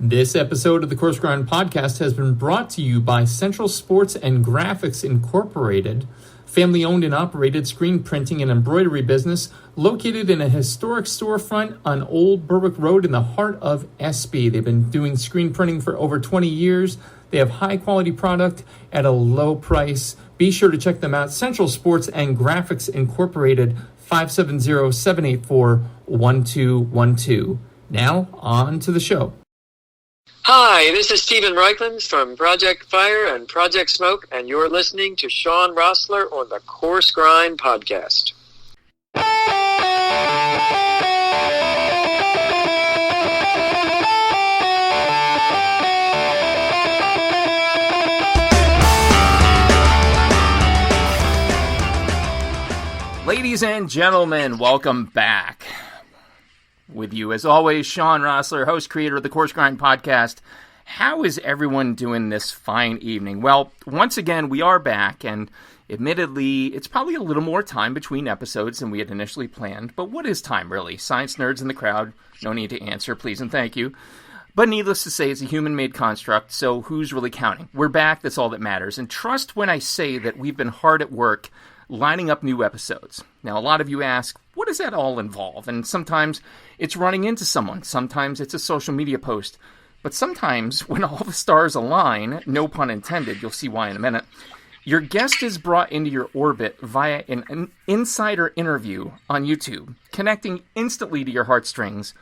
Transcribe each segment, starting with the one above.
This episode of the Coarse Grind Podcast has been brought to you by Central Sports and Graphics Incorporated, family-owned and operated screen printing and embroidery business located in a historic storefront on Old Berwick Road in the heart of Espy. They've been doing screen printing for over 20 years. They have high-quality product at a low price. Be sure to check them out. Central Sports and Graphics Incorporated, 570-784-1212. Now, on to the show. Hi, this is Stephen Reichland from Project Fire and Project Smoke, and you're listening to Shawn Rosler on the Coarse Grind Podcast. Ladies and gentlemen, welcome back. With you, as always, Shawn Rosler, host, creator of the Coarse Grind Podcast. How is everyone doing this fine evening? Well, once again, we are back, and admittedly, it's probably a little more time between episodes than we had initially planned, but what is time, really? Science nerds in the crowd, no need to answer, please and thank you. But needless to say, it's a human-made construct, so who's really counting? We're back, that's all that matters, and trust when I say that we've been hard at work lining up new episodes. Now, a lot of you ask, what does that all involve? And sometimes it's running into someone. Sometimes it's a social media post. But sometimes when all the stars align, no pun intended, you'll see why in a minute, your guest is brought into your orbit via an insider interview on YouTube, connecting instantly to your heartstrings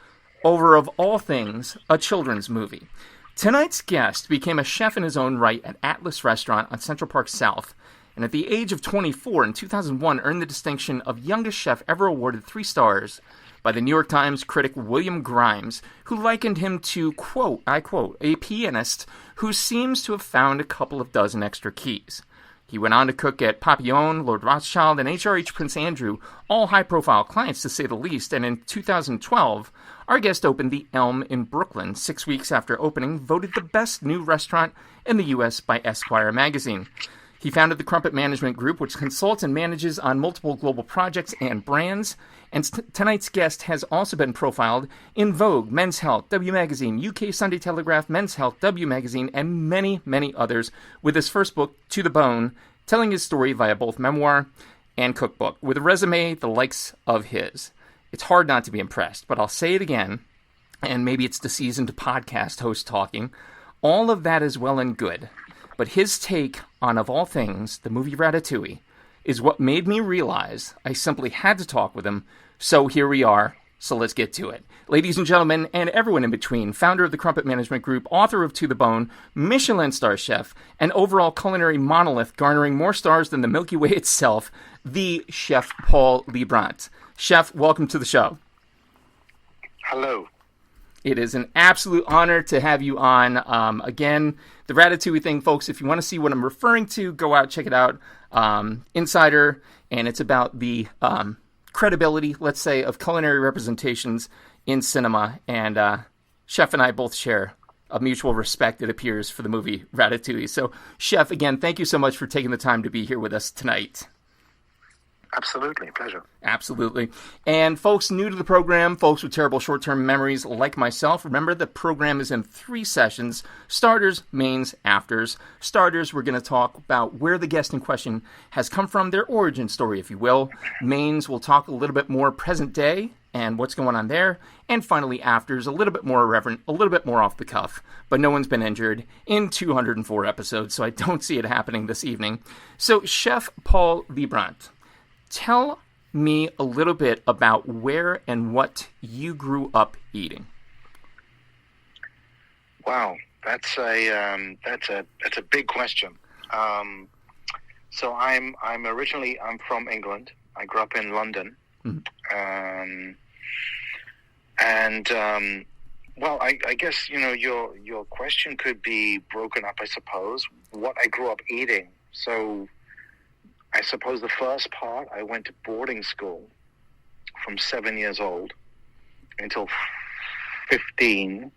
over, of all things, a children's movie. Tonight's guest became a chef in his own right at Atlas Restaurant on Central Park South, and at the age of 24 in 2001 earned the distinction of youngest chef ever awarded 3 stars by the New York Times critic William Grimes, who likened him to, quote, I quote, a pianist who seems to have found a couple of dozen extra keys. He went on to cook at Papillon, Lord Rothschild, and HRH Prince Andrew, all high-profile clients to say the least, and in 2012, our guest opened the Elm in Brooklyn, 6 weeks after opening, voted the best new restaurant in the U.S. by Esquire magazine. He founded the Crumpet Management Group, which consults and manages on multiple global projects and brands. And tonight's guest has also been profiled in Vogue, Men's Health, W Magazine, UK Sunday Telegraph, Men's Health, W Magazine, and many, many others, with his first book, To the Bone, telling his story via both memoir and cookbook, with a resume the likes of his. It's hard not to be impressed, but I'll say it again, and maybe it's the seasoned podcast host talking. All of that is well and good. But his take on, of all things, the movie Ratatouille is what made me realize I simply had to talk with him. So here we are. So let's get to it. Ladies and gentlemen, and everyone in between, founder of the Crumpet Management Group, author of To the Bone, Michelin star chef, and overall culinary monolith garnering more stars than the Milky Way itself, the Chef Paul Liebrandt. Chef, welcome to the show. Hello. It is an absolute honor to have you on. Again, the Ratatouille thing, folks, if you want to see what I'm referring to, go out, check it out. Insider, and it's about the credibility, let's say, of culinary representations in cinema. And Chef and I both share a mutual respect, it appears, for the movie Ratatouille. So, Chef, again, thank you so much for taking the time to be here with us tonight. Absolutely. Pleasure. Absolutely. And folks new to the program, folks with terrible short-term memories like myself, remember the program is in 3 sessions: starters, mains, afters. Starters, we're going to talk about where the guest in question has come from, their origin story, if you will. Mains, we'll talk a little bit more present day and what's going on there. And finally, afters, a little bit more irreverent, a little bit more off the cuff. But no one's been injured in 204 episodes, so I don't see it happening this evening. So, Chef Paul Liebrandt, tell me a little bit about where and what you grew up eating. Wow, that's a big question. So I'm from England. I grew up in London, well, I guess your question could be broken up. I suppose what I grew up eating. So I suppose the first part, I went to boarding school from 7 years old until 15.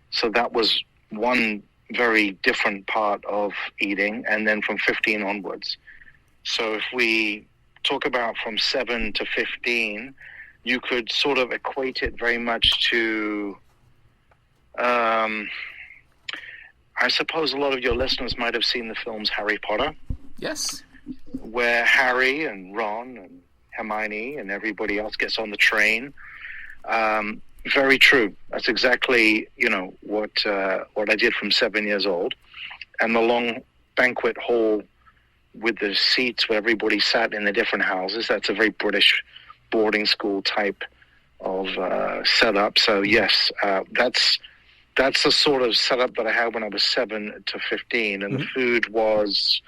So that was one very different part of eating. And then from 15 onwards. So if we talk about from 7 to 15, you could sort of equate it very much to a I suppose a lot of your listeners might have seen the films Harry Potter. Yes. Where Harry and Ron and Hermione and everybody else gets on the train. Very true. That's exactly, what I did from 7 years old. And the long banquet hall with the seats where everybody sat in the different houses. That's a very British boarding school type of setup. So yes, that's the sort of setup that I had when I was 7 to 15. And the food was,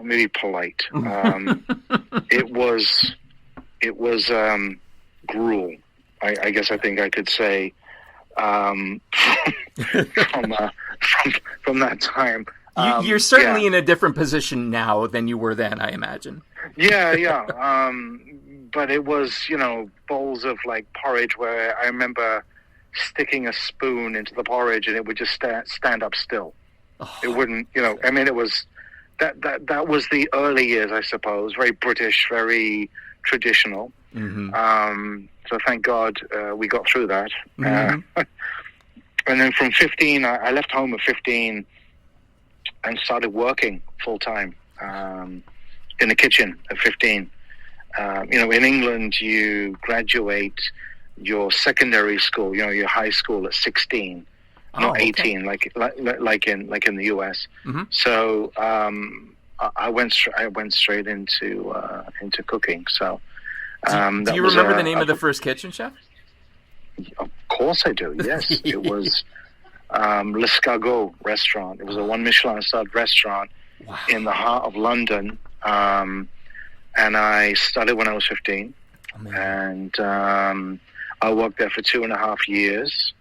maybe polite. It was gruel. I guess I think I could say from that time. You're certainly in a different position now than you were then, I imagine. Yeah. But it was, bowls of like porridge where I remember sticking a spoon into the porridge and it would just stand up still. Oh, it wouldn't, it was that was the early years, I suppose. Very British, very traditional. Mm-hmm. So thank God we got through that. Mm-hmm. And then from 15, I left home at 15 and started working full time in the kitchen at 15. In England, you graduate your secondary school, your high school at 16, not 18, like in the US. Mm-hmm. So I went straight into cooking. So do you remember the name of the first kitchen, chef? Of course I do. Yes, it was L'Escargot restaurant. It was a 1 Michelin-starred restaurant in the heart of London. And I started when I was 15. And I worked there for 2.5 years.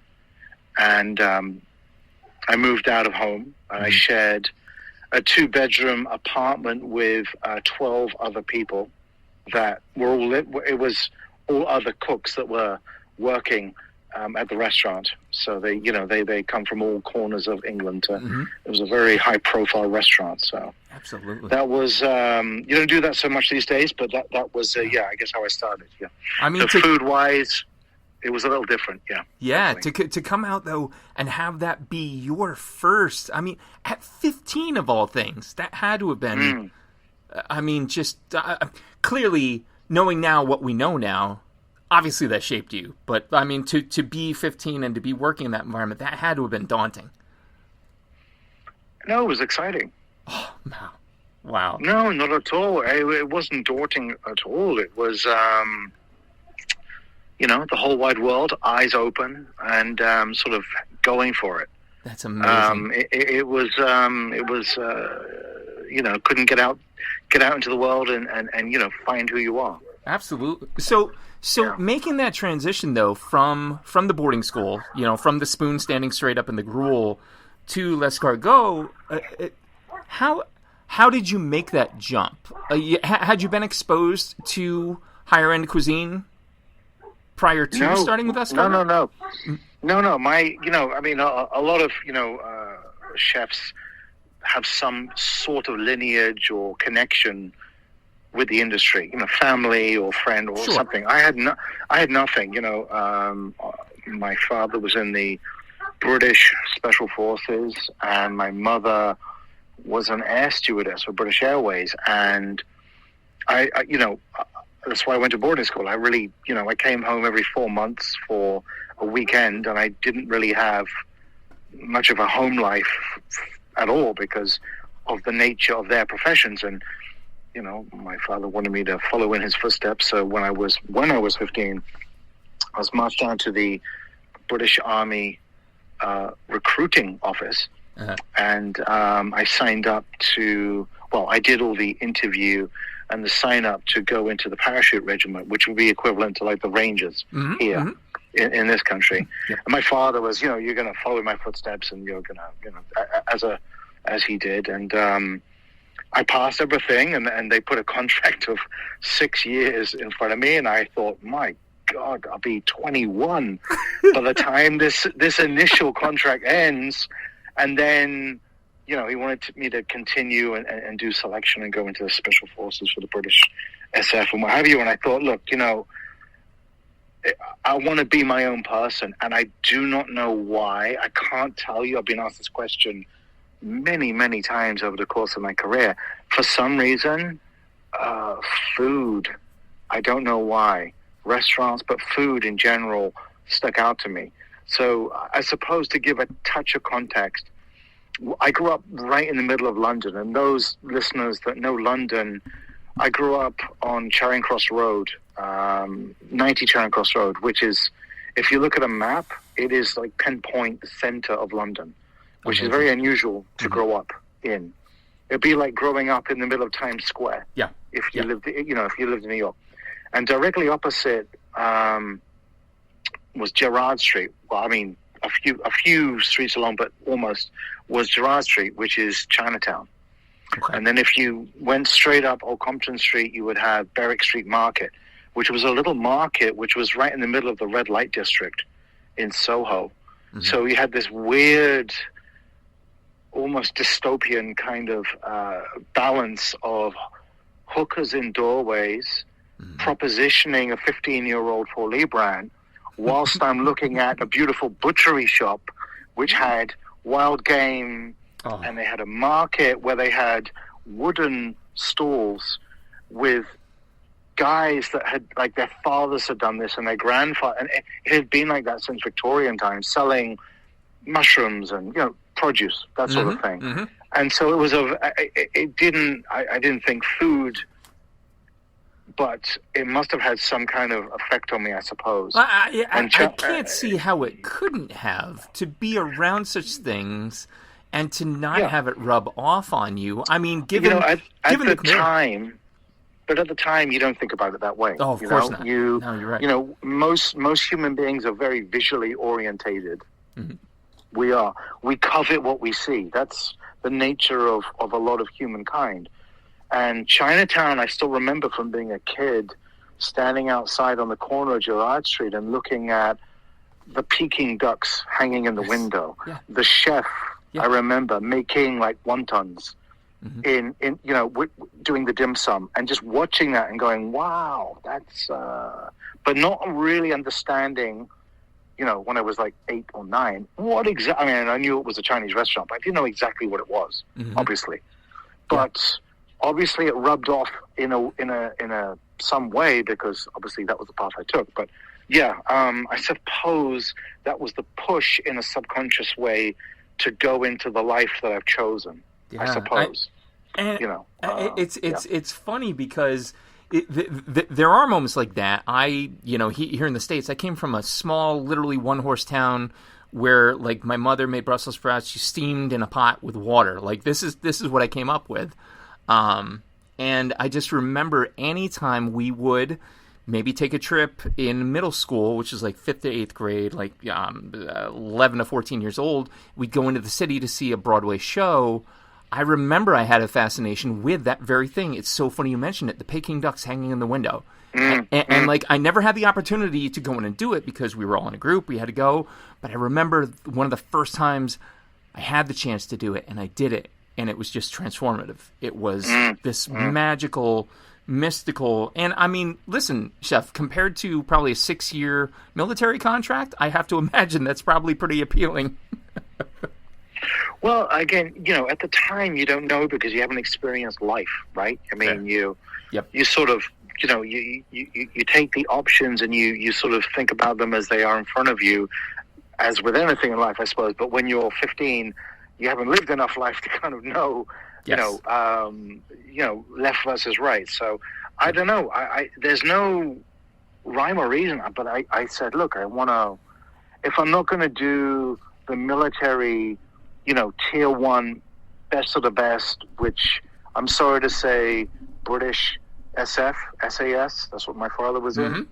And I moved out of home. And I shared a 2-bedroom apartment with 12 other people that were all, it was all other cooks that were working at the restaurant. So they come from all corners of England. It was a very high profile restaurant. So absolutely, that was you don't do that so much these days, but that was I guess how I started. Yeah, I mean, so food wise, it was a little different. Yeah. To come out though and have that be your first. I mean, at 15 of all things, that had to have been. I mean, just clearly knowing now what we know now. Obviously, that shaped you, but I mean, to be 15 and to be working in that environment, that had to have been daunting. No, it was exciting. Oh, wow. No, not at all. It wasn't daunting at all. It was, the whole wide world, eyes open, and sort of going for it. That's amazing. It was, couldn't get out into the world and find who you are. Absolutely. So making that transition though from the boarding school, from the spoon standing straight up in the gruel to L'Escargot, how did you make that jump? Had you been exposed to higher end cuisine prior to starting with L'Escargot? No. A lot of chefs have some sort of lineage or connection with the industry, family or friend or something. I had nothing. My father was in the British Special Forces, and my mother was an air stewardess for British Airways. And I that's why I went to boarding school. I really, I came home every 4 months for a weekend, and I didn't really have much of a home life at all because of the nature of their professions. And my father wanted me to follow in his footsteps. So when I was 15, I was marched down to the British Army recruiting office, and I signed up I did all the interview and the sign up to go into the parachute regiment, which would be equivalent to like the Rangers here in this country. Yep. And my father was, you're going to follow my footsteps, and you're going to, as he did, and I passed everything, and they put a contract of 6 years in front of me, and I thought, my God, I'll be 21 by the time this initial contract ends. And then, he wanted me to continue and do selection and go into the special forces for the British SF and what have you. And I thought, look, I want to be my own person, and I do not know why. I can't tell you. I've been asked this question many, many times over the course of my career. For some reason, food, I don't know why, restaurants, but food in general stuck out to me. So I suppose to give a touch of context, I grew up right in the middle of London, and those listeners that know London, I grew up on Charing Cross Road, 90 Charing Cross Road, which is, if you look at a map, it is like pinpoint the center of London, which is very unusual to grow up in. It'd be like growing up in the middle of Times Square. Yeah. If you lived in New York. And directly opposite was Gerrard Street. Well, I mean, a few streets along, but almost was Gerrard Street, which is Chinatown. Okay. And then if you went straight up Old Compton Street, you would have Berwick Street Market, which was a little market which was right in the middle of the red light district in Soho. Mm-hmm. So you had this weird, almost dystopian kind of balance of hookers in doorways, propositioning a 15-year-old Paul Liebrandt, whilst I'm looking at a beautiful butchery shop, which had wild game, and they had a market where they had wooden stalls with guys that had, like, their fathers had done this and their grandfather, and it had been like that since Victorian times, selling mushrooms and, produce, that sort of thing. Mm-hmm. And so it was I didn't think food, but it must have had some kind of effect on me, I suppose. I can't see how it couldn't have, to be around such things and to not have it rub off on you. I mean, given at the time, but at the time you don't think about it that way. Oh, of course not. No, you're right. Most human beings are very visually orientated. Mm-hmm. We are. We covet what we see. That's the nature of a lot of humankind. And Chinatown, I still remember from being a kid, standing outside on the corner of Gerrard Street and looking at the Peking ducks hanging in the window. Yeah. The chef, I remember, making like wontons in doing the dim sum, and just watching that and going, wow, that's... but not really understanding, when I was like 8 or 9, what exactly... I mean, I knew it was a Chinese restaurant, but I didn't know exactly what it was, obviously. But... obviously, it rubbed off in a some way, because obviously that was the path I took. But I suppose that was the push in a subconscious way to go into the life that I've chosen. Yeah, I suppose. It's funny because there are moments like that. Here in the States, I came from a small, literally one-horse town where, like, my mother made Brussels sprouts. She steamed in a pot with water. Like, this is what I came up with. And I just remember anytime we would maybe take a trip in middle school, which is like 5th to 8th grade, like 11 to 14 years old, we'd go into the city to see a Broadway show. I remember I had a fascination with that very thing. It's so funny you mentioned it, the Peking ducks hanging in the window. And like, I never had the opportunity to go in and do it because we were all in a group, we had to go. But I remember one of the first times I had the chance to do it, and I did it. And it was just transformative. It was this magical, mystical... And, I mean, listen, Chef, compared to probably a 6-year military contract, I have to imagine that's probably pretty appealing. Well, again, at the time, you don't know because you haven't experienced life, right? I mean, you sort of, you take the options and you sort of think about them as they are in front of you, as with anything in life, I suppose. But when you're 15... you haven't lived enough life to kind of know, left versus right. So I don't know. I there's no rhyme or reason. But I said, look, I want to. If I'm not going to do the military, tier 1, best of the best, which I'm sorry to say, British SAS. That's what my father was in.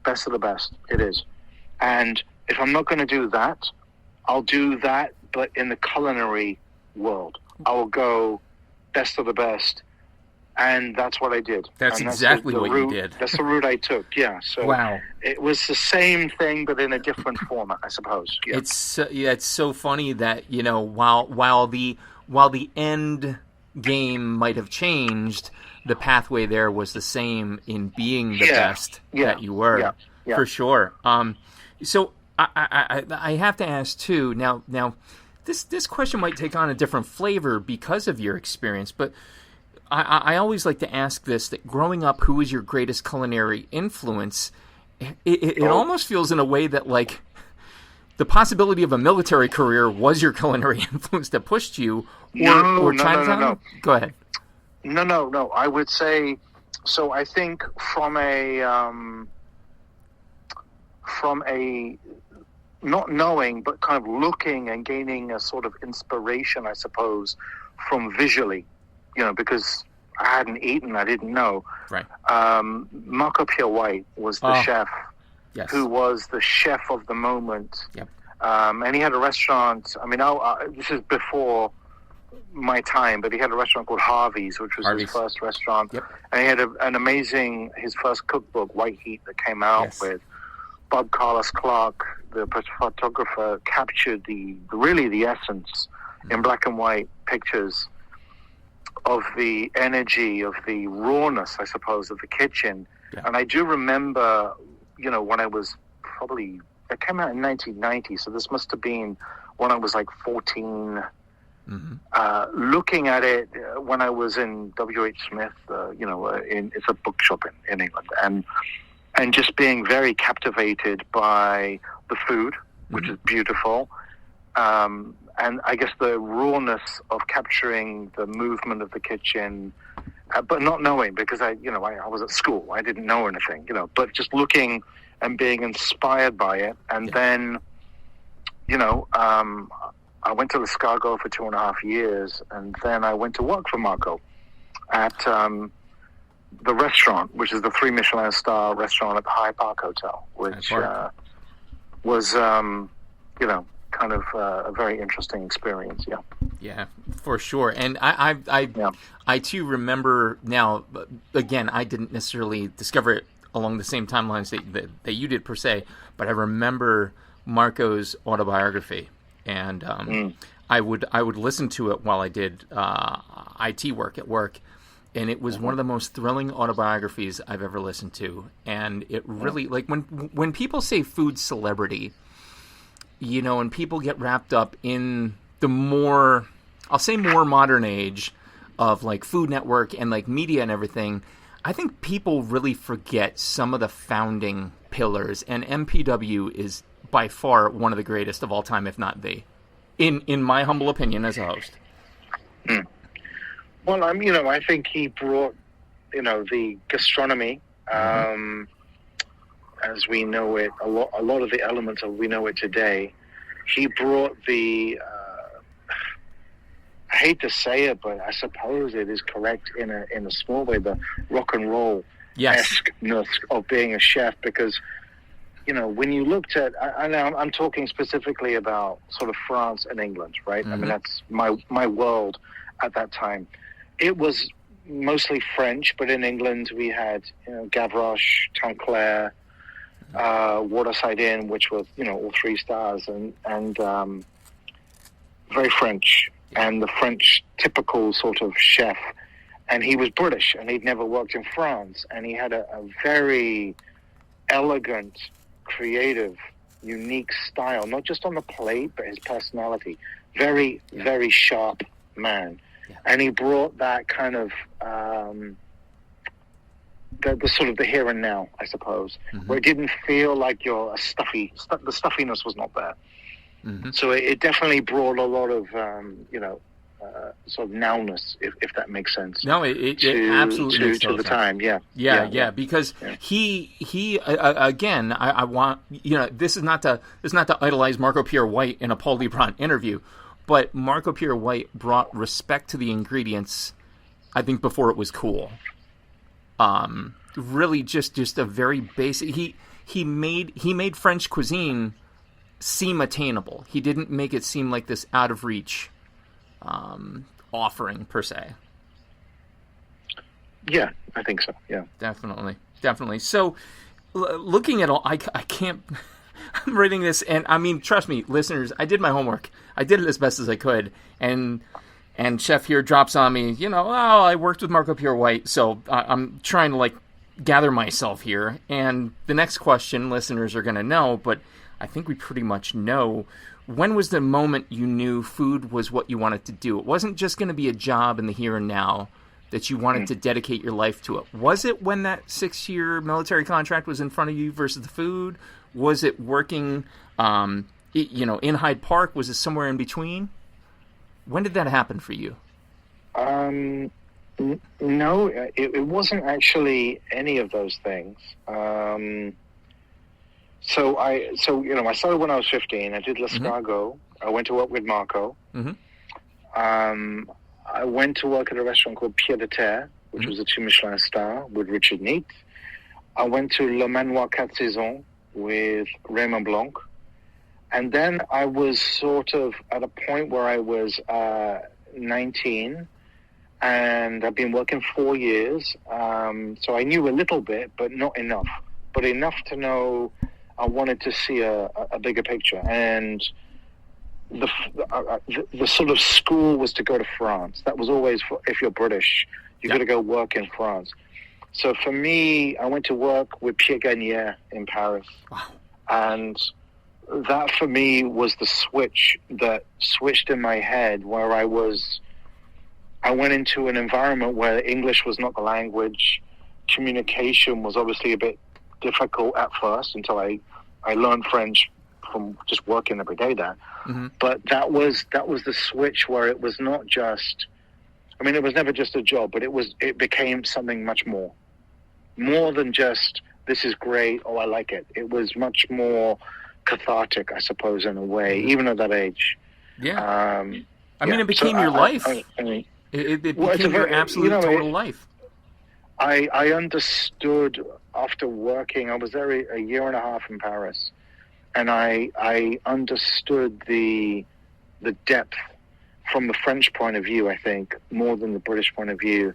Best of the best. It is. And if I'm not going to do that, I'll do that. But in the culinary world, I will go best of the best, and that's what I did. That's exactly what you did. That's the route I took. Yeah. So wow, it was the same thing, but in a different format, I suppose. Yeah. It's so funny that while the end game might have changed, the pathway there was the same in being the best that you were. For sure. So I have to ask too. Now, this question might take on a different flavor because of your experience, but I always like to ask this: that growing up, who was your greatest culinary influence? It almost feels in a way that like the possibility of a military career was your culinary influence that pushed you, or Chinatown? No. Go ahead. No. I would say so. I think from a not knowing, but kind of looking and gaining a sort of inspiration, I suppose, from visually, because I hadn't eaten, I didn't know. Right. Marco Pierre White was the chef, who was the chef of the moment. Yep. And he had a restaurant. I mean, this is before my time, but he had a restaurant called Harvey's, which was his first restaurant. Yep. And he had an amazing, his first cookbook, White Heat, that came out with Bob Carlos Clark, the photographer, captured the essence in black and white pictures of the energy, of the rawness, I suppose, of the kitchen. Yeah. And I do remember, when I was probably, it came out in 1990, so this must have been when I was like 14, looking at it when I was in W.H. Smith, it's a bookshop in England, and just being very captivated by the food, which is beautiful, and I guess the rawness of capturing the movement of the kitchen, but not knowing, because I was at school, I didn't know anything, but just looking and being inspired by it, and then, I went to Escargot for 2.5 years, and then I went to work for Marco at the restaurant, which is the 3 Michelin star restaurant at the Hyde Park Hotel, which was, kind of a very interesting experience. Yeah. Yeah, for sure. And I too remember now. Again, I didn't necessarily discover it along the same timelines that you did per se, but I remember Marco's autobiography, and I would listen to it while I did IT work at work. And it was one of the most thrilling autobiographies I've ever listened to. And it really, like, when people say food celebrity, and people get wrapped up in the more modern age of, like, Food Network and, like, media and everything, I think people really forget some of the founding pillars. And MPW is by far one of the greatest of all time, if not the, in my humble opinion as a host. Well, I think he brought, the gastronomy, as we know it, a lot of the elements of we know it today. He brought the, I hate to say it, but I suppose it is correct in a small way, the rock and roll esque-ness of being a chef, because, when you looked at, I'm talking specifically about sort of France and England, right? I mean, that's my world at that time. It was mostly French, but in England we had, Gavroche, Tanclair, Waterside Inn, which was, all 3 stars, and very French, and the French typical sort of chef. And he was British, and he'd never worked in France, and he had a very elegant, creative, unique style, not just on the plate, but his personality. Very, very sharp man. And he brought that kind of the sort of the here and now, I suppose, where it didn't feel like you're the stuffiness was not there. So it definitely brought a lot of sort of nowness, if that makes sense. No, it absolutely makes to the time. Yeah. Because he again, I want this is not to idolize Marco Pierre White in a Paul Liebrandt interview. But Marco Pierre White brought respect to the ingredients, I think, before it was cool. Really, just a very basic. He made French cuisine seem attainable. He didn't make it seem like this out of reach offering per se. Yeah, I think so. Yeah, definitely. So, looking at all, I can't. I'm reading this, and I mean, trust me, listeners, I did my homework. I did it as best as I could, and Chef here drops on me, I worked with Marco Pierre White, so I'm trying to, gather myself here. And the next question, listeners are going to know, but I think we pretty much know. When was the moment you knew food was what you wanted to do? It wasn't just going to be a job in the here and now, that you wanted to dedicate your life to it. Was it when that 6-year military contract was in front of you versus the food? Was it working, in Hyde Park? Was it somewhere in between? When did that happen for you? No, it wasn't actually any of those things. So I started when I was 15. I did L'Escargot. I went to work with Marco. I went to work at a restaurant called Pied de Terre, which was a 2 Michelin star with Richard Neat. I went to Le Manoir Quatre Saisons with Raymond Blanc. And then I was sort of at a point where I was 19, and I've been working 4 years. So I knew a little bit, but not enough. But enough to know I wanted to see a bigger picture. And the sort of school was to go to France. That was always, if you're British, you got to go work in France. So for me, I went to work with Pierre Gagnère in Paris. Wow. And that for me was the switch that switched in my head, where I went into an environment where English was not the language. Communication was obviously a bit difficult at first until I learned French from just working every day there. But that was the switch where it was not just, it was never just a job, but it became something much more than just, this is great, oh, I like it. It was much more cathartic, I suppose, in a way, even at that age. Yeah. It became your life. It became your absolute total life. I understood after working, I was there a year and a half in Paris, and I understood the depth from the French point of view, I think, more than the British point of view,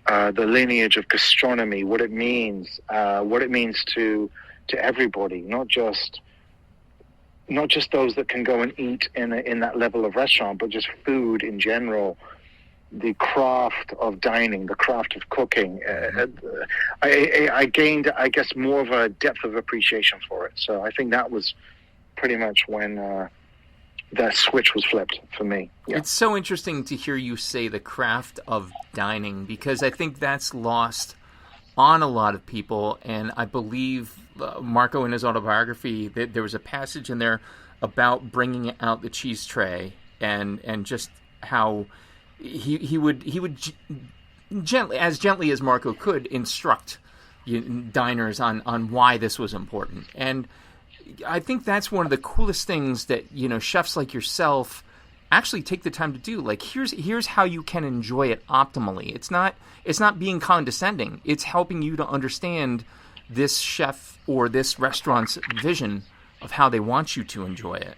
the lineage of gastronomy, what it means to everybody, not just those that can go and eat in that level of restaurant, but just food in general. The craft of dining, the craft of cooking. I gained, I guess, more of a depth of appreciation for it. So I think that was pretty much when that switch was flipped for me. Yeah. It's so interesting to hear you say the craft of dining, because I think that's lost on a lot of people. And I believe Marco, in his autobiography, there was a passage in there about bringing out the cheese tray and just how he would gently as Marco could, instruct diners on why this was important. And I think that's one of the coolest things that, chefs like yourself actually take the time to do. Like, here's how you can enjoy it optimally. It's not being condescending. It's helping you to understand this chef or this restaurant's vision of how they want you to enjoy it.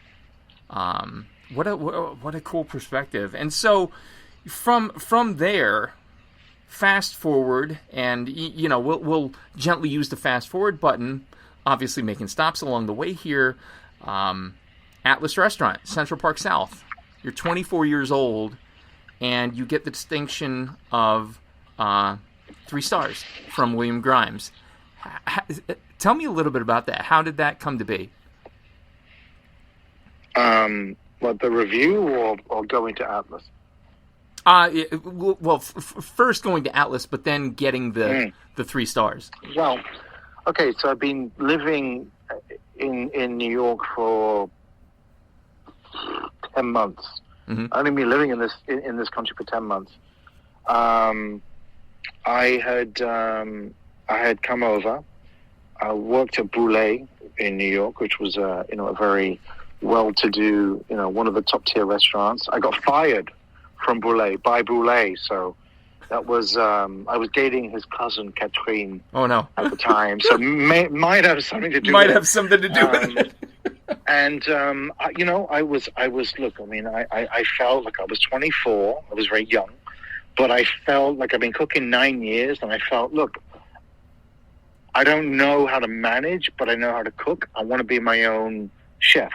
What a cool perspective. And so from there, fast forward, and we'll gently use the fast forward button, obviously making stops along the way here. Atlas Restaurant, Central Park South. You're 24 years old, and you get the distinction of 3 stars from William Grimes. Tell me a little bit about that. How did that come to be? What, the review or going to Atlas? First going to Atlas, but then getting the 3 stars. Well, okay, so I've been living in New York for 10 months. I've only been living in this country for 10 months. I had come over. I worked at Boulet in New York, which was a very well-to-do, one of the top-tier restaurants. I got fired from Boulet by Boulet, so that was I was dating his cousin Catherine. Oh no! At the time, so might have something to do. Might have something to do with it. And I was. Look, I felt like I was 24. I was very young, but I felt like I've been cooking 9 years, and I felt, look, I don't know how to manage, but I know how to cook. I want to be my own chef.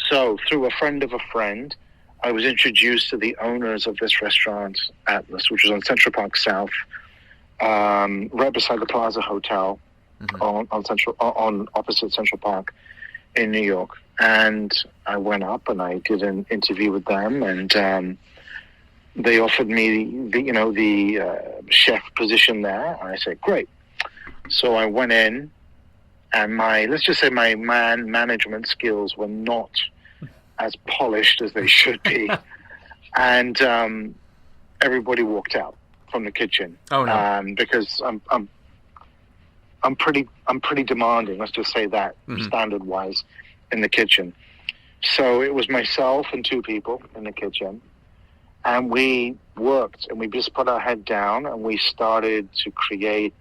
So through a friend of a friend, I was introduced to the owners of this restaurant, Atlas, which was on Central Park South. right beside the Plaza Hotel on opposite Central Park in New York. And I went up and I did an interview with them, and they offered me the chef position there. And I said, great. So I went in, and let's just say my management skills were not as polished as they should be. And everybody walked out from the kitchen. Oh no! Because I'm pretty demanding. Let's just say that standard wise in the kitchen. So it was myself and two people in the kitchen, and we worked and we just put our head down and we started to create,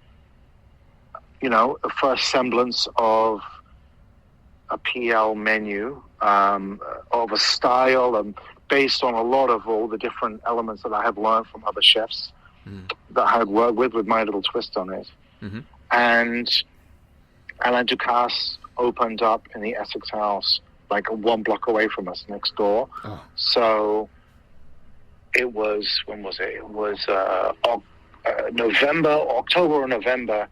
a first semblance of a PL menu, of a style, and based on a lot of all the different elements that I have learned from other chefs that I had worked with my little twist on it. Mm-hmm. And Alain Ducasse opened up in the Essex House, like 1 block away from us, next door. Oh. So it was, when was it? It was October or November.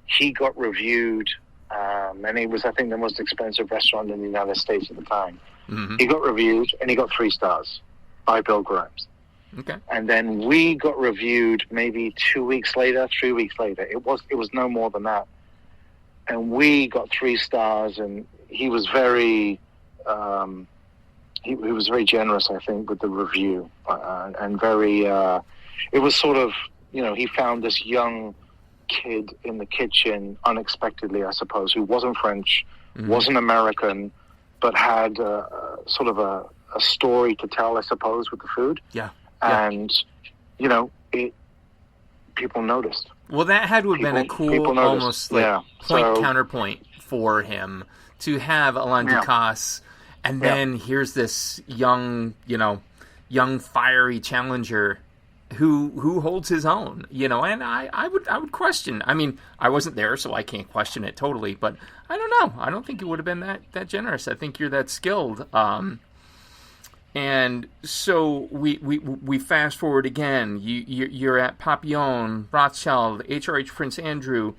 He got reviewed, and it was, I think, the most expensive restaurant in the United States at the time. Mm-hmm. He got reviewed, and he got 3 stars by Bill Grimes. Okay. And then we got reviewed maybe 2 weeks later, 3 weeks later. It was no more than that. And we got 3 stars, and he was very he was very generous, I think, with the review, and very it was sort of, he found this young kid in the kitchen unexpectedly, I suppose, who wasn't French, wasn't American, but had sort of a story to tell, I suppose, with the food. Yeah. And, people noticed. Well, that had to have been a cool, almost counterpoint for him to have Alain Ducasse, and then here's this young fiery challenger who holds his own, and I would question. I mean, I wasn't there, so I can't question it totally, but I don't know. I don't think it would have been that generous. I think you're that skilled. And so we fast forward again. You're at Papillon, Rothschild, HRH Prince Andrew.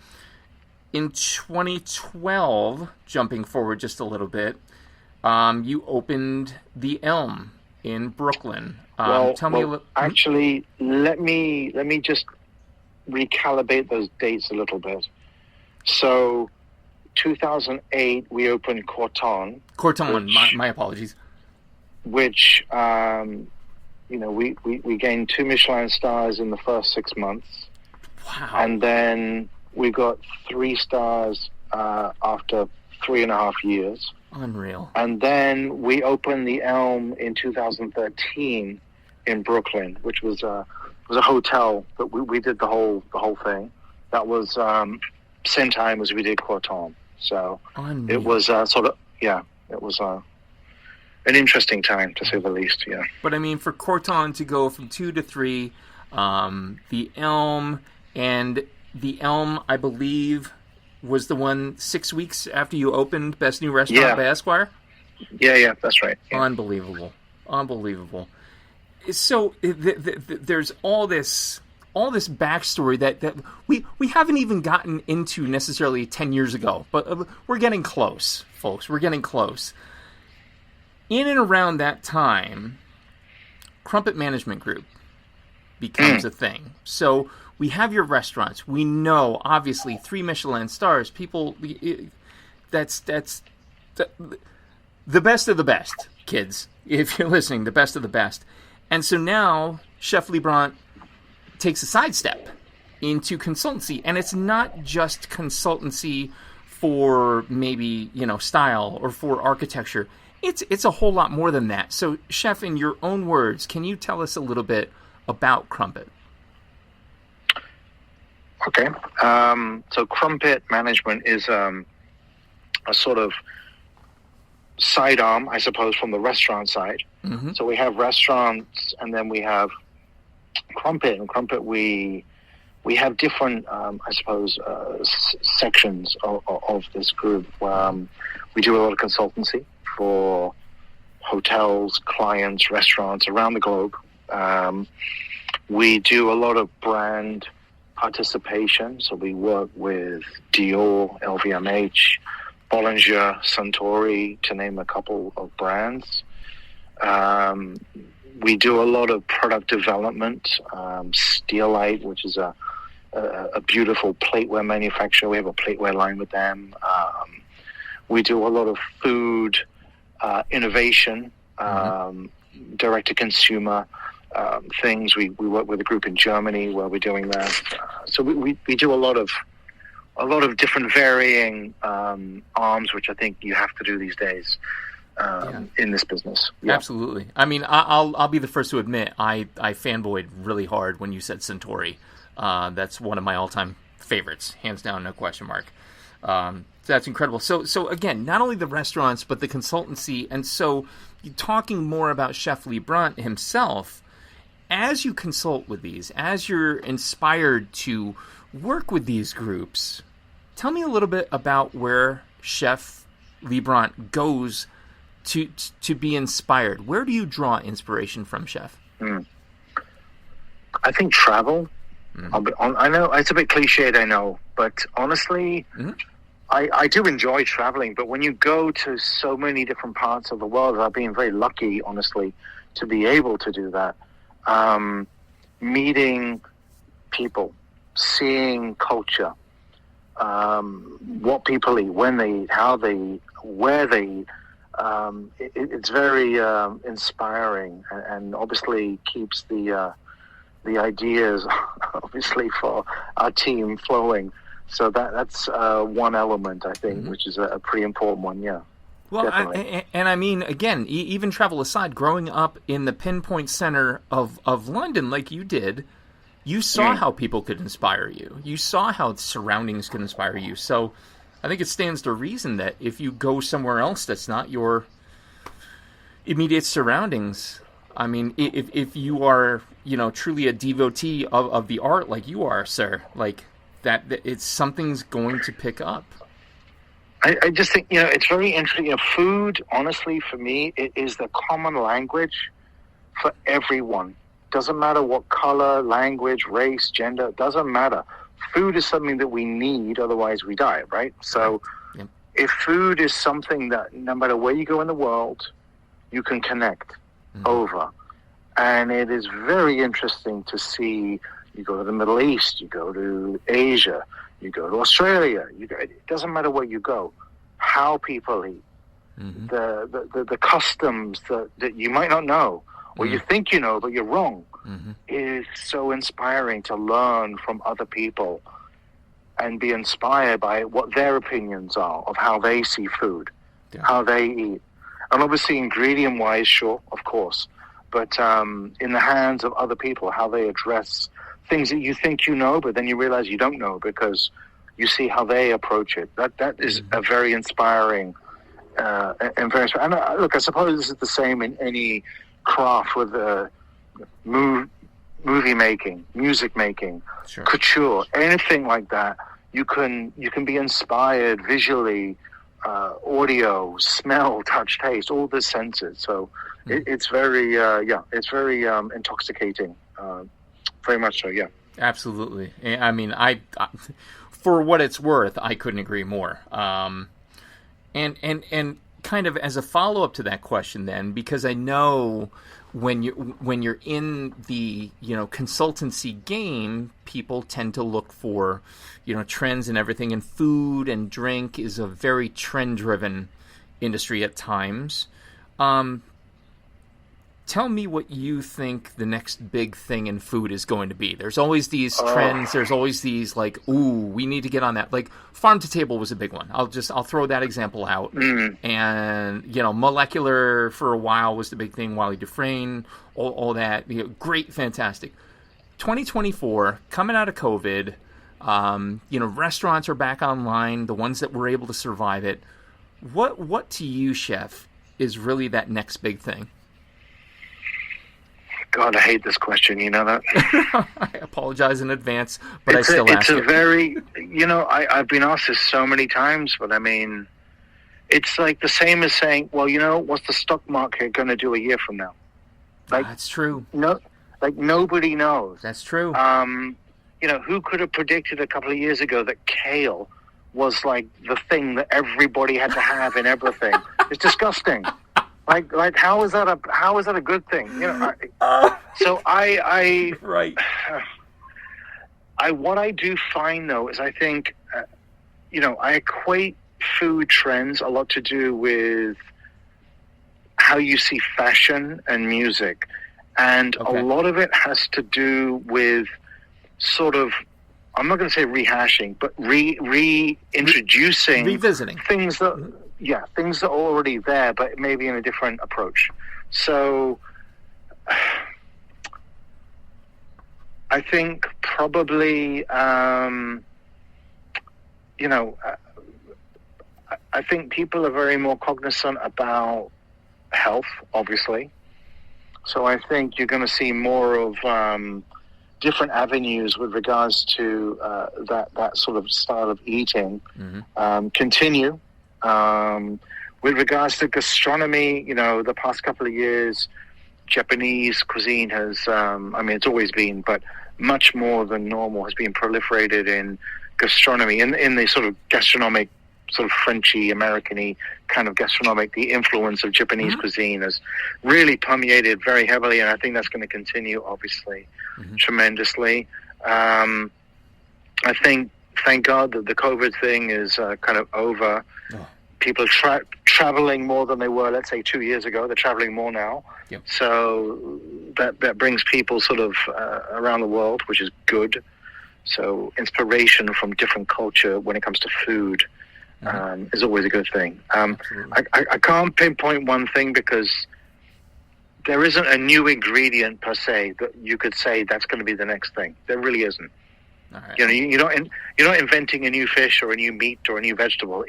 In 2012, jumping forward just a little bit, you opened the Elm in Brooklyn. Tell me a little. Actually, let me just recalibrate those dates a little bit. So, 2008, we opened Corton. My apologies. Which, we gained 2 Michelin stars in the first 6 months. Wow. And then we got 3 stars after 3.5 years. Unreal. And then we opened the Elm in 2013 in Brooklyn, which was a hotel, but we did the whole thing. That was same time as we did Corton. So Unreal. It was it was an interesting time, to say the least, yeah. But, I mean, for Corton to go from 2 to 3, the Elm, and the Elm, I believe, was the one 6 weeks after you opened Best New Restaurant by Esquire? Yeah, that's right. Yeah. Unbelievable. So, there's all this backstory that we haven't even gotten into necessarily 10 years ago, but we're getting close, folks. We're getting close. In and around that time, Crumpet Management Group becomes a thing. So we have your restaurants. We know, obviously, 3 Michelin stars. People, that's the best of the best, kids. If you're listening, the best of the best. And so now Chef Liebrandt takes a sidestep into consultancy. And it's not just consultancy for maybe, style or for architecture. It's a whole lot more than that. So, Chef, in your own words, can you tell us a little bit about Crumpet? Okay. So Crumpet Management is a sort of sidearm, I suppose, from the restaurant side. Mm-hmm. So we have restaurants, and then we have Crumpet. And Crumpet, we have different, sections of this group. We do a lot of consultancy for hotels, clients, restaurants around the globe. We do a lot of brand participation. So we work with Dior, LVMH, Bollinger, Suntory, to name a couple of brands. We do a lot of product development. Steelite, which is a beautiful plateware manufacturer. We have a plateware line with them. We do a lot of food innovation, direct-to-consumer things. We work with a group in Germany where we're doing that. So we do a lot of different varying arms, which I think you have to do these days in this business. Yeah. Absolutely. I mean, I'll be the first to admit I fanboyed really hard when you said Suntory. That's one of my all-time favorites, hands down, no question mark. That's incredible. So again, not only the restaurants, but the consultancy. And so talking more about Chef Liebrandt himself, as you consult with these, as you're inspired to work with these groups, tell me a little bit about where Chef Liebrandt goes to be inspired. Where do you draw inspiration from, Chef? I think travel. I know it's a bit cliched, I know, but honestly, I do enjoy traveling. But when you go to so many different parts of the world, I've been very lucky, honestly, to be able to do that. Meeting people, seeing culture, what people eat, when they eat, how they eat, where they eat. It's very inspiring, and obviously keeps the ideas, obviously, for our team flowing. So that's one element, I think, which is a pretty important one. Yeah. Well, I mean, again, even travel aside, growing up in the pinpoint center of London, like you did, you saw how people could inspire you. You saw how surroundings could inspire you. So I think it stands to reason that if you go somewhere else that's not your immediate surroundings, I mean, if you are, truly a devotee of the art like you are, sir, like that it's something's going to pick up. I just think, it's very interesting. Food, honestly, for me, it is the common language for everyone. Doesn't matter what color, language, race, gender, doesn't matter. Food is something that we need, otherwise we die, right? So if food is something that no matter where you go in the world, you can connect over. And it is very interesting to see, you go to the Middle East, you go to Asia, you go to Australia, it doesn't matter where you go, how people eat, the customs that you might not know, or you think you know, but you're wrong, is so inspiring to learn from other people and be inspired by what their opinions are of how they see food, how they eat. And obviously ingredient-wise, sure, of course, but in the hands of other people, how they address things that you think you know, but then you realize you don't know because you see how they approach it. That is a very inspiring and very inspiring. And look, I suppose this is the same in any craft with movie making, music making, couture, anything like that. You can be inspired visually, audio, smell, touch, taste, all the senses. So it's very it's very intoxicating. Very much so, yeah. Absolutely. I mean, I for what it's worth, I couldn't agree more. And kind of as a follow-up to that question then, because I know when you're in the, consultancy game, people tend to look for, trends and everything, and food and drink is a very trend-driven industry at times. Tell me what you think the next big thing in food is going to be. There's always these trends. There's always these like, ooh, we need to get on that. Like farm to table was a big one. I'll throw that example out. And molecular for a while was the big thing. Wally Dufresne, all that. Great, fantastic. 2024 coming out of COVID. Restaurants are back online. The ones that were able to survive it. What to you, Chef, is really that next big thing? God, I hate this question. You know that? I apologize in advance, but I still ask it. It's a very, I've been asked this so many times, but I mean, it's like the same as saying, well, what's the stock market going to do a year from now? Like, that's true. No, like nobody knows. That's true. who could have predicted a couple of years ago that kale was like the thing that everybody had to have in everything? It's disgusting. Like how is that a good thing? So right. What I do find though is I think, I equate food trends a lot to do with how you see fashion and music, and Okay. a lot of it has to do with sort of, I'm not going to say rehashing, but reintroducing Revisiting things that are already there, but maybe in a different approach. So I think probably, I think people are very more cognizant about health, obviously. So I think you're going to see more of different avenues with regards to that sort of style of eating continue. With regards to gastronomy, the past couple of years, Japanese cuisine has, it's always been, but much more than normal, has been proliferated in gastronomy, in the sort of gastronomic, sort of Frenchy, American-y kind of gastronomic. The influence of Japanese cuisine has really permeated very heavily, and I think that's going to continue, obviously, tremendously. I think, thank God, that the COVID thing is kind of over. Oh. People are traveling more than they were, let's say, 2 years ago. They're traveling more now. Yep. So that brings people sort of around the world, which is good. So inspiration from different culture when it comes to food is always a good thing. I can't pinpoint one thing because there isn't a new ingredient per se that you could say that's going to be the next thing. There really isn't. All right. You're not inventing a new fish or a new meat or a new vegetable.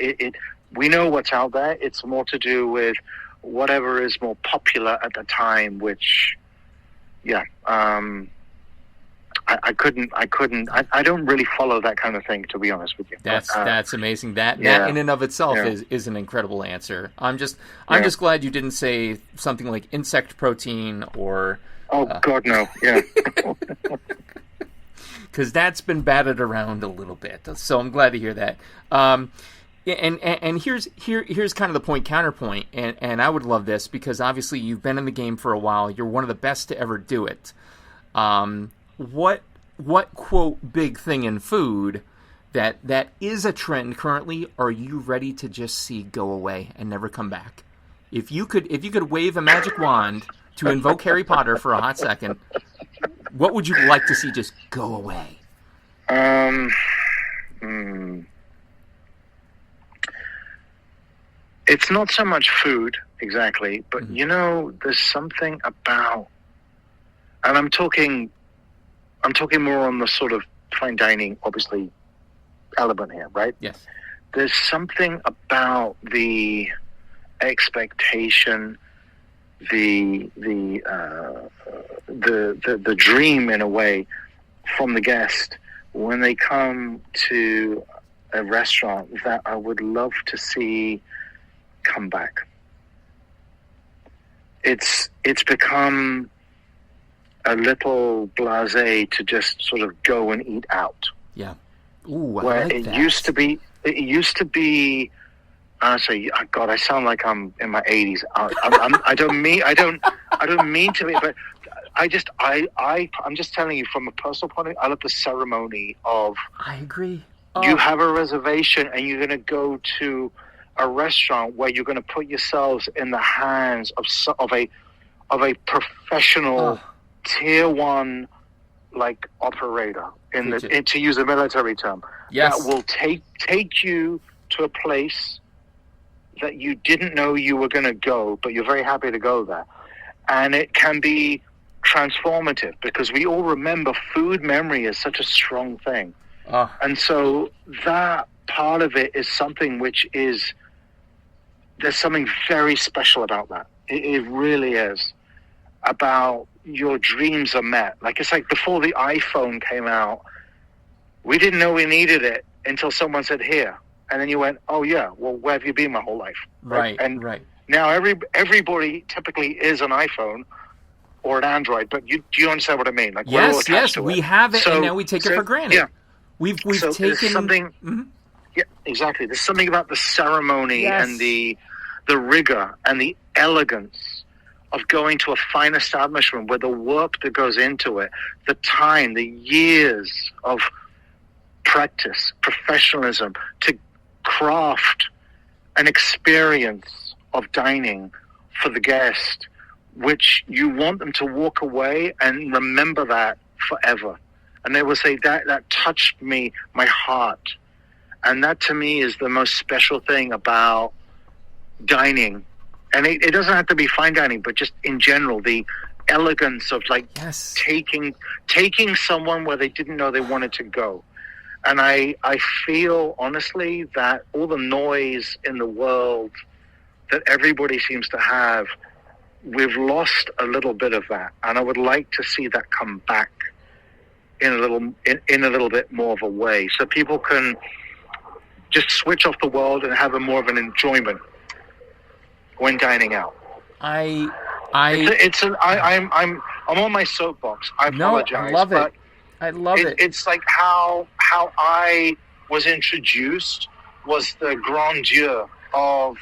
We know what's out there. It's more to do with whatever is more popular at the time. Which, I don't really follow that kind of thing, to be honest with you. That's amazing. That in and of itself is an incredible answer. I'm just glad you didn't say something like insect protein or. Oh God, no! Yeah. Because that's been batted around a little bit. So I'm glad to hear that. And here's kind of the point counterpoint, and I would love this because obviously you've been in the game for a while. You're one of the best to ever do it. What quote big thing in food that is a trend currently are you ready to just see go away and never come back? If you could wave a magic wand to invoke Harry Potter for a hot second, what would you like to see just go away? It's not so much food exactly, but there's something about, and I'm talking more on the sort of fine dining, obviously, element here, right? Yes. There's something about the expectation, the dream in a way from the guest when they come to a restaurant that I would love to see come back. It's become a little blasé to just sort of go and eat out. Yeah. Ooh, I where like it that. used to be. Honestly, God, I sound like I'm in my 80s. I don't mean to be, but I'm just telling you from a personal point of view. I love the ceremony of. I agree. You have a reservation and you're going to go to a restaurant where you're going to put yourselves in the hands of a professional tier 1 like operator to use a military term. Yes. That will take you to a place that you didn't know you were going to go, but you're very happy to go there. And it can be transformative because we all remember food memory is such a strong thing. And so that part of it is something which is, there's something very special about that. It really is. About your dreams are met. Like, it's like before the iPhone came out, we didn't know we needed it until someone said, here. And then you went, oh yeah, well, where have you been my whole life? Right. And now everybody typically is an iPhone or an Android, but do you understand what I mean? Like, we're all attached Yes, to we it. have it, and now we take it for granted. Yeah. We've So taken there's something. Mhm. Yeah, exactly. There's something about the ceremony Yes. and the rigor and the elegance of going to a fine establishment, where the work that goes into it, the time, the years of practice, professionalism to craft an experience of dining for the guest, which you want them to walk away and remember that forever. And they will say, that touched me, my heart. And that, to me, is the most special thing about dining. And it doesn't have to be fine dining, but just in general, the elegance of taking someone where they didn't know they wanted to go. And I feel, honestly, that all the noise in the world that everybody seems to have, we've lost a little bit of that. And I would like to see that come back in a little bit more of a way, so people can just switch off the world and have more of an enjoyment when dining out. I'm on my soapbox. I apologize. I love it. It's like how I was introduced was the grandeur of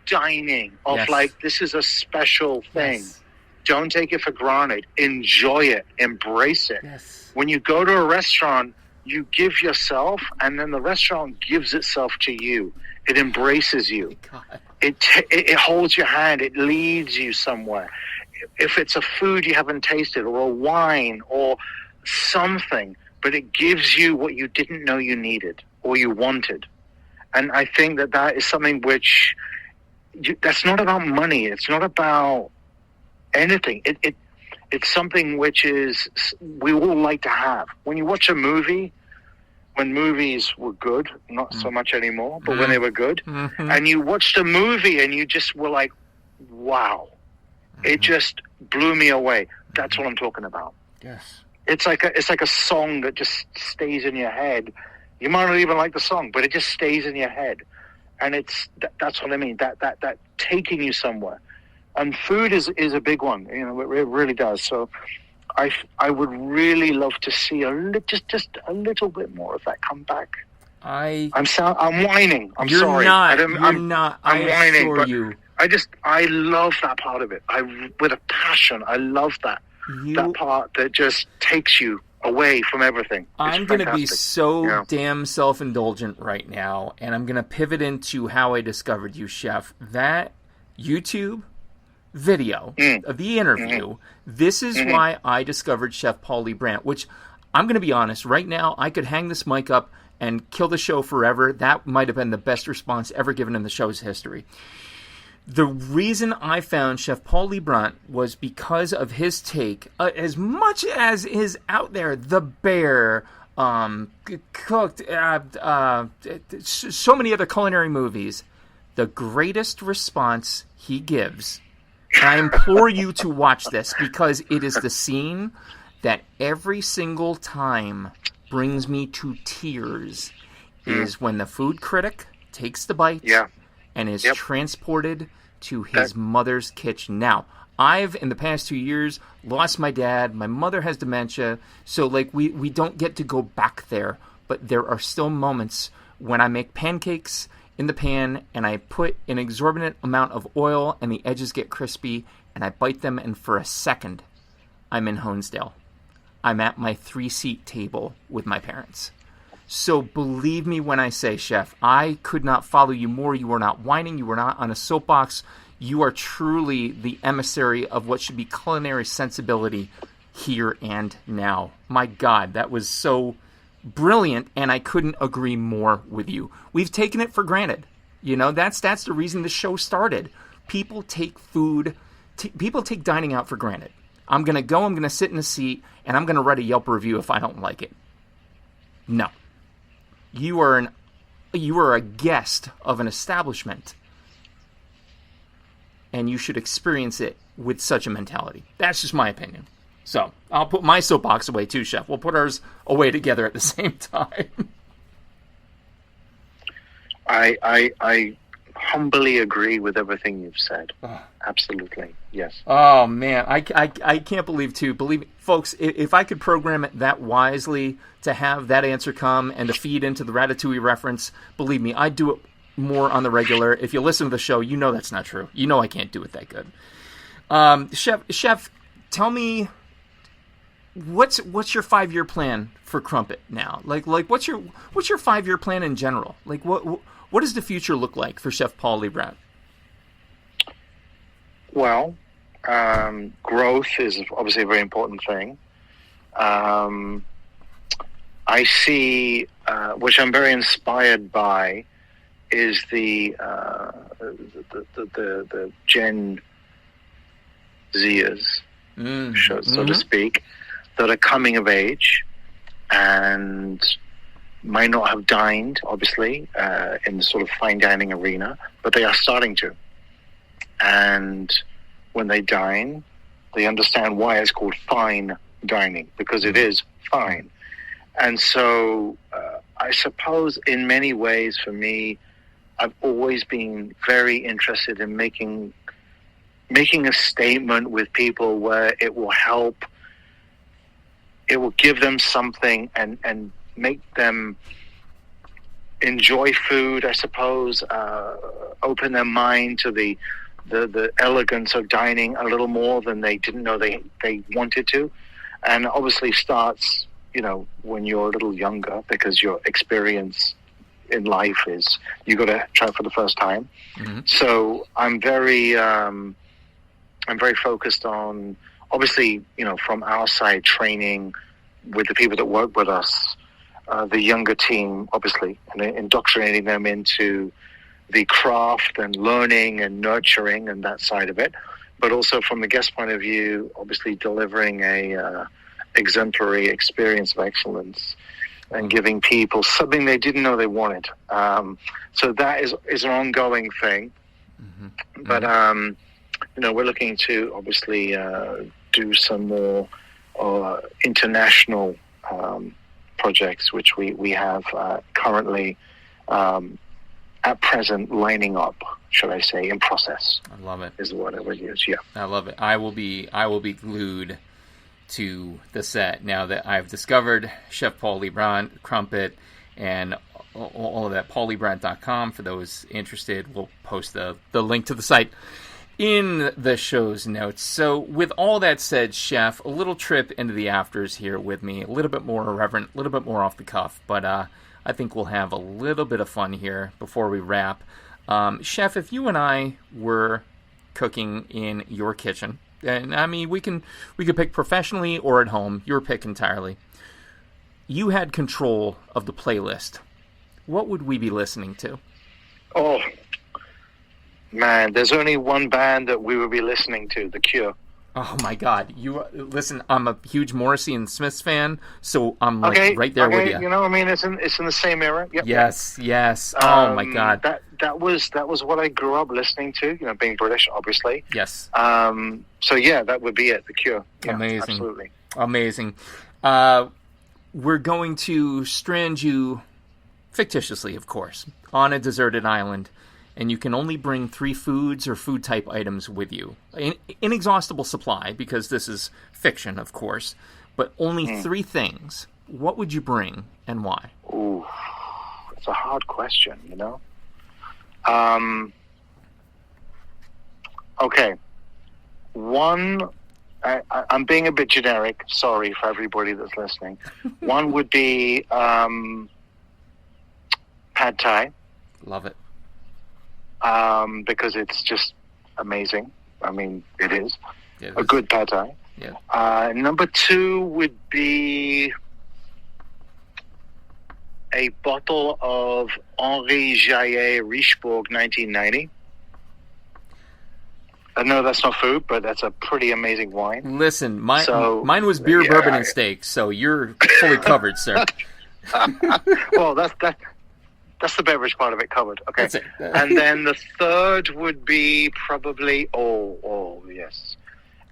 dining, of like, this is a special thing. Yes. Don't take it for granted. Enjoy it. Embrace it. Yes. When you go to a restaurant, you give yourself, and then the restaurant gives itself to you. It embraces you. God. It holds your hand. It leads you somewhere. If it's a food you haven't tasted, or a wine, or something, but it gives you what you didn't know you needed or you wanted. And I think that is something which, that's not about money. It's not about anything. It's something which is, we all like to have. When you watch a movie, when movies were good, not so much anymore, but when they were good, and you watched a movie and you just were like, wow, it just blew me away. That's what I'm talking about. Yes. It's like a song that just stays in your head. You might not even like the song, but it just stays in your head. And that's what I mean. That taking you somewhere. And food is a big one. You know, it really does. So I would really love to see just a little bit more of that come back. I'm whining. I'm You're sorry. Not. I'm whining. Assure But you. I love that part of it. With a passion. I love that. That part that just takes you away from everything. I'm going to be so damn self-indulgent right now, and I'm going to pivot into how I discovered you, Chef. That YouTube video of the interview, this is why I discovered Chef Paul Liebrandt, which I'm going to be honest, right now, I could hang this mic up and kill the show forever. That might have been the best response ever given in the show's history. The reason I found Chef Paul Liebrandt was because of his take, as much as is out there, The Bear, Cooked, so many other culinary movies. The greatest response he gives, and I implore you to watch this, because it is the scene that every single time brings me to tears, is when the food critic takes the bite and is transported to his mother's kitchen. Now, I've, in the past 2 years, lost my dad. My mother has dementia. So, like, we don't get to go back there. But there are still moments when I make pancakes in the pan and I put an exorbitant amount of oil and the edges get crispy and I bite them, and for a second, I'm in Honesdale. I'm at my 3-seat table with my parents. So believe me when I say, Chef, I could not follow you more. You were not whining. You were not on a soapbox. You are truly the emissary of what should be culinary sensibility here and now. My God, that was so brilliant, and I couldn't agree more with you. We've taken it for granted. You know, that's the reason the show started. People take dining out for granted. I'm going to sit in a seat, and I'm going to write a Yelp review if I don't like it. No. You are a guest of an establishment, and you should experience it with such a mentality. That's just my opinion. So I'll put my soapbox away too, Chef. We'll put ours away together at the same time. I humbly agree with everything you've said. Absolutely, yes. Oh man, I can't believe too. Believe me, folks, if I could program it that wisely to have that answer come and to feed into the Ratatouille reference, believe me, I'd do it more on the regular. If you listen to the show, you know that's not true. You know I can't do it that good. Chef, tell me, what's your 5-year plan for Crumpet now? Like what's your 5-year plan in general? Like what does the future look like for Chef Paul Liebrandt? Well, growth is obviously a very important thing. I see, which I'm very inspired by, is the Gen Zers, so to speak, that are coming of age and might not have dined, obviously, in the sort of fine dining arena, but they are starting to. And when they dine, they understand why it's called fine dining, because it is fine. And so I suppose in many ways for me, I've always been very interested in making a statement with people where it will help, it will give them something and make them enjoy food, I suppose, open their mind to the elegance of dining a little more than they didn't know they wanted to. And obviously starts, when you're a little younger, because your experience in life is you got to try it for the first time. Mm-hmm. So I'm very focused on, obviously, from our side, training with the people that work with us, the younger team, obviously, and indoctrinating them into the craft and learning and nurturing and that side of it. But also from the guest point of view, obviously delivering a exemplary experience of excellence and giving people something they didn't know they wanted. So that is an ongoing thing. Mm-hmm. But, we're looking to obviously do some more international projects, which we have currently at present lining up, should I say, in process. I love it. Is the word I would use, yeah. I love it. I will be glued to the set now that I've discovered Chef Paul Liebrandt, Crumpet, and all of that. PaulLiebrandt.com for those interested. We'll post the link to the site in the show's notes. So with all that said, Chef, a little trip into the afters here with me, a little bit more irreverent, a little bit more off the cuff, but I think we'll have a little bit of fun here before we wrap. Chef, if you and I were cooking in your kitchen, and I mean we could pick professionally or at home, your pick entirely. You had control of the playlist. What would we be listening to? Oh, man, there's only one band that we would be listening to, The Cure. Oh my God! Listen. I'm a huge Morrissey and Smiths fan, so I'm right there with you. It's in the same era. Yep. Yes. Oh my God! That was what I grew up listening to. Being British, obviously. Yes. So yeah, that would be it. The Cure. Yeah, amazing. Absolutely. Amazing. We're going to strand you, fictitiously, of course, on a deserted island. And you can only bring 3 foods or food type items with you. Inexhaustible supply, because this is fiction, of course, but only 3 things. What would you bring and why? Ooh, it's a hard question, Okay. One, I'm being a bit generic. Sorry for everybody that's listening. One would be Pad Thai. Love it. Because it's just amazing. I mean, it is. Yeah, a good pad thai. Yeah. Number 2 would be a bottle of Henri Jaillet Richebourg 1990. I know that's not food, but that's a pretty amazing wine. Listen, mine was beer, bourbon, and steak, so you're fully covered, sir. Well, that's the beverage part of it covered. Okay. That's it. And then the third would be probably, yes,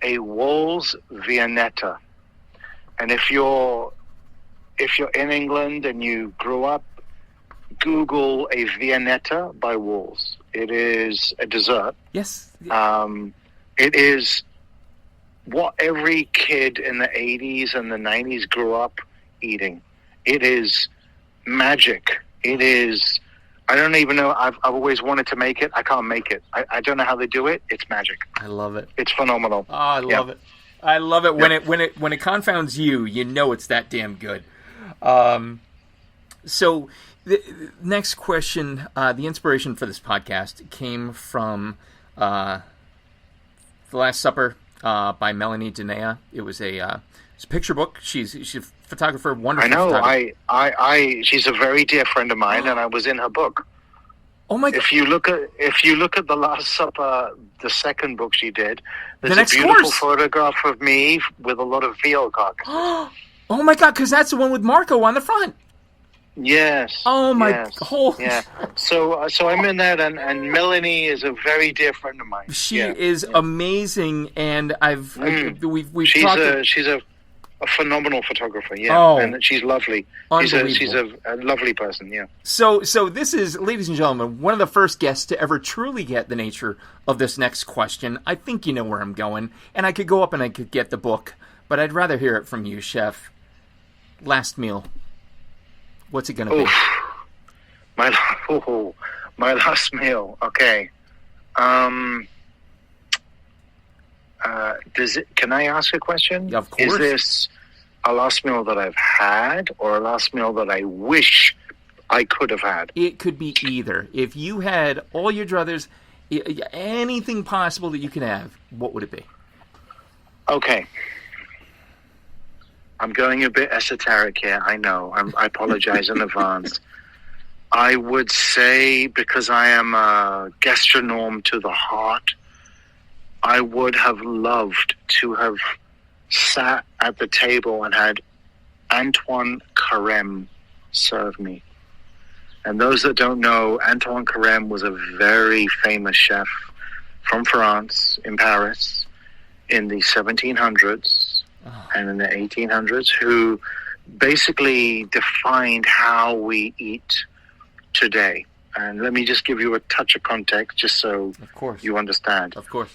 a Wall's Viennetta. And if you're in England and you grew up Google a Viennetta by Walls. It is a dessert. Yes. It is what every kid in the 80s and the 90s grew up eating. It is magic. It is, I don't even know, I've always wanted to make it. I can't make it. I don't know how they do it. It's magic. I love it. It's phenomenal. Oh, I love it. I love it. When it confounds you, you know it's that damn good. So the next question, the inspiration for this podcast came from The Last Supper by Melanie Denea. It was it's a picture book. She's a photographer, wonderful. I know. photographer. She's a very dear friend of mine, and I was in her book. Oh my God! If you look at The Last Supper, the second book she did, there's The a next beautiful course. photograph of me with a lot of veal carcasses. Oh my God! Because that's the one with Marco on the front. Yes. Oh my! Yes. Yeah. So I'm in that, and Melanie is a very dear friend of mine. She is amazing, and we've talked. She's a phenomenal photographer. Yeah, and she's lovely. She's a lovely person. Yeah. So this is, ladies and gentlemen, one of the first guests to ever truly get the nature of this next question. I think you know where I'm going, and I could go up and I could get the book, but I'd rather hear it from you, Chef. Last meal. What's it going to be? My last meal. Okay. Can I ask a question? Yeah, of course. Is this a last meal that I've had or a last meal that I wish I could have had? It could be either. If you had all your druthers, anything possible that you can have, what would it be? Okay. I'm going a bit esoteric here. I know. I apologize in advance. I would say, because I am a gastronome to the heart, I would have loved to have sat at the table and had Antoine Carême serve me. And those that don't know, Antoine Carême was a very famous chef from France, in Paris, in the 1700s and in the 1800s, who basically defined how we eat today. And let me just give you a touch of context, just so you understand. Of course.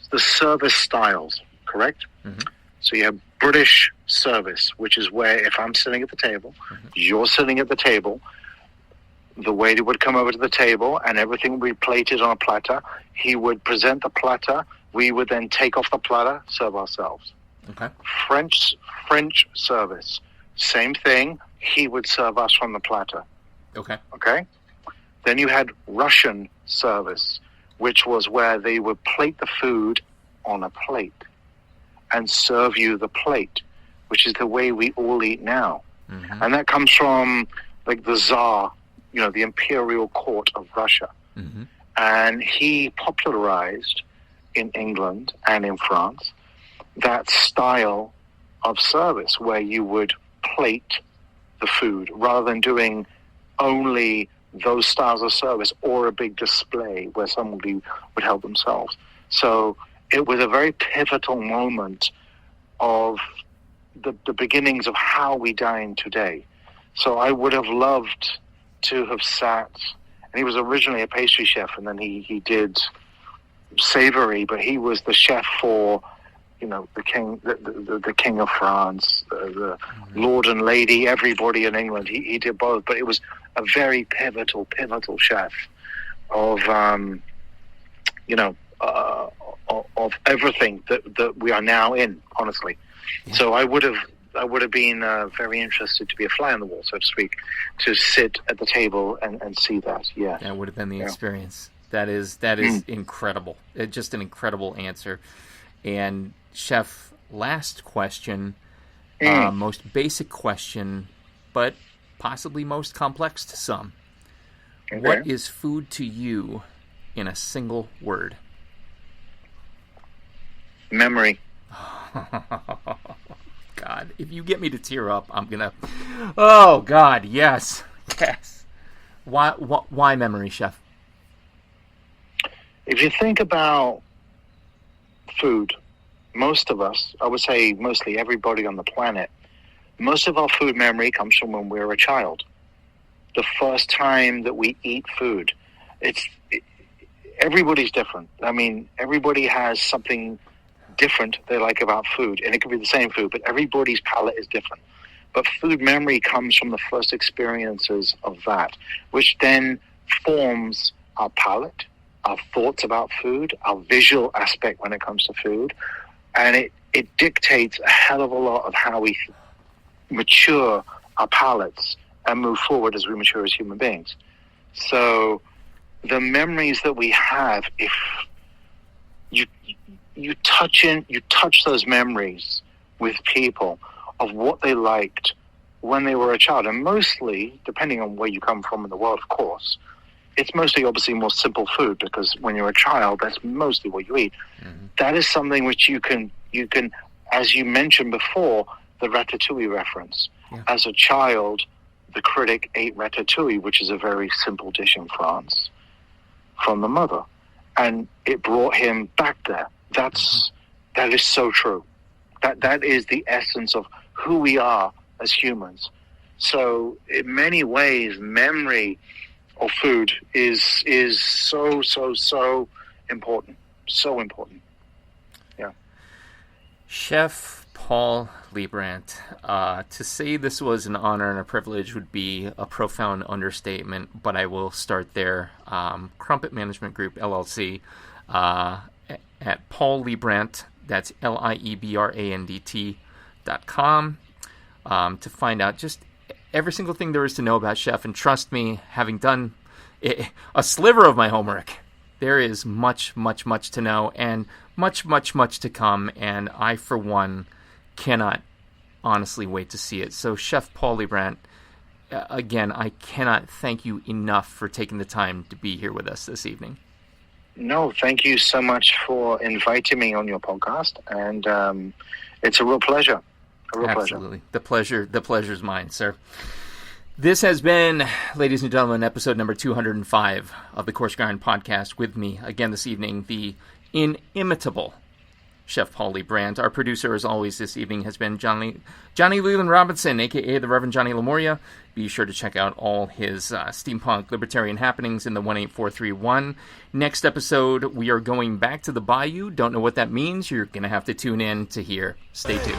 The service styles, correct? Mm-hmm. So you have British service, which is where if I'm sitting at the table, you're sitting at the table, the waiter would come over to the table and everything would be plated on a platter. He would present the platter. We would then take off the platter, serve ourselves. Okay. French service, same thing. He would serve us from the platter. Okay. Okay. Then you had Russian service, which was where they would plate the food on a plate and serve you the plate, which is the way we all eat now. Mm-hmm. And that comes from like the Tsar, the imperial court of Russia. Mm-hmm. And he popularized in England and in France that style of service where you would plate the food rather than doing only those styles of service or a big display where somebody would help themselves. So it was a very pivotal moment of the beginnings of how we dine today. So I would have loved to have sat, and he was originally a pastry chef, and then he did savory, but he was the chef for the king of France, the Lord and Lady, everybody in England. He did both, but it was a very pivotal chef of of everything that we are now in, honestly. Yeah. So I would have been very interested to be a fly on the wall, so to speak, to sit at the table and see that. Yeah, that would have been the experience. That is incredible. Just an incredible answer. And Chef, last question, most basic question, but possibly most complex to some. Okay. What is food to you in a single word? Memory. God, if you get me to tear up, I'm gonna. Oh God, yes. Why memory, Chef? If you think about food, most of us, I would say mostly everybody on the planet, most of our food memory comes from when we were a child. the first time that we eat food. Everybody's different. I mean, everybody has something different they like about food, and it could be the same food, but everybody's palate is different. But food memory comes from the first experiences of that, which then forms our palate, our thoughts about food, our visual aspect when it comes to food, and it dictates a hell of a lot of how we mature our palates and move forward as we mature as human beings. So the memories that we have, if you touch those memories with people of what they liked when they were a child, and mostly, depending on where you come from in the world, of course, it's mostly obviously more simple food, because when you're a child, that's mostly what you eat. Mm-hmm. That is something which you can, as you mentioned before, the Ratatouille reference. Yeah. As a child, the critic ate Ratatouille, which is a very simple dish in France, from the mother, and it brought him back there. That is so true. That is the essence of who we are as humans. So in many ways, memory of food is so important. So important. Yeah. Chef Paul Liebrandt, to say this was an honor and a privilege would be a profound understatement, but I will start there. Crumpet Management Group, LLC, at Paul Liebrandt, that's LIEBRANDT.com, to find out just every single thing there is to know about Chef. And trust me, having done a sliver of my homework, there is much to know, and much to come. And I, for one, cannot honestly wait to see it. So Chef Paul Liebrandt, again, I cannot thank you enough for taking the time to be here with us this evening. No, thank you so much for inviting me on your podcast, and it's a real pleasure. Absolutely. The pleasure's mine, sir. This has been, ladies and gentlemen, episode number 205 of the Coarse Grind Podcast. With me again this evening, the inimitable Chef Paul Liebrandt. Our producer, as always, this evening has been Johnny Leland Robinson, a.k.a. the Reverend Johnny Lamoria. Be sure to check out all his steampunk libertarian happenings in the 18431. Next episode, we are going back to the Bayou. Don't know what that means. You're going to have to tune in to hear. Stay tuned.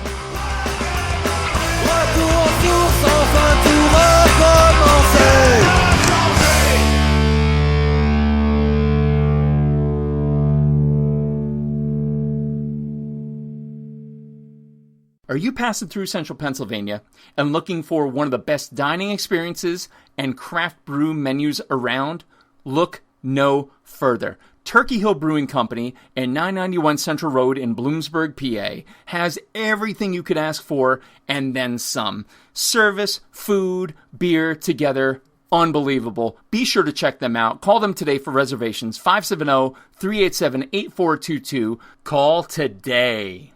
Are you passing through central Pennsylvania and looking for one of the best dining experiences and craft brew menus around? Look no further. Turkey Hill Brewing Company and 991 Central Road in Bloomsburg, PA has everything you could ask for and then some. Service, food, beer together. Unbelievable. Be sure to check them out. Call them today for reservations. 570-387-8422. Call today.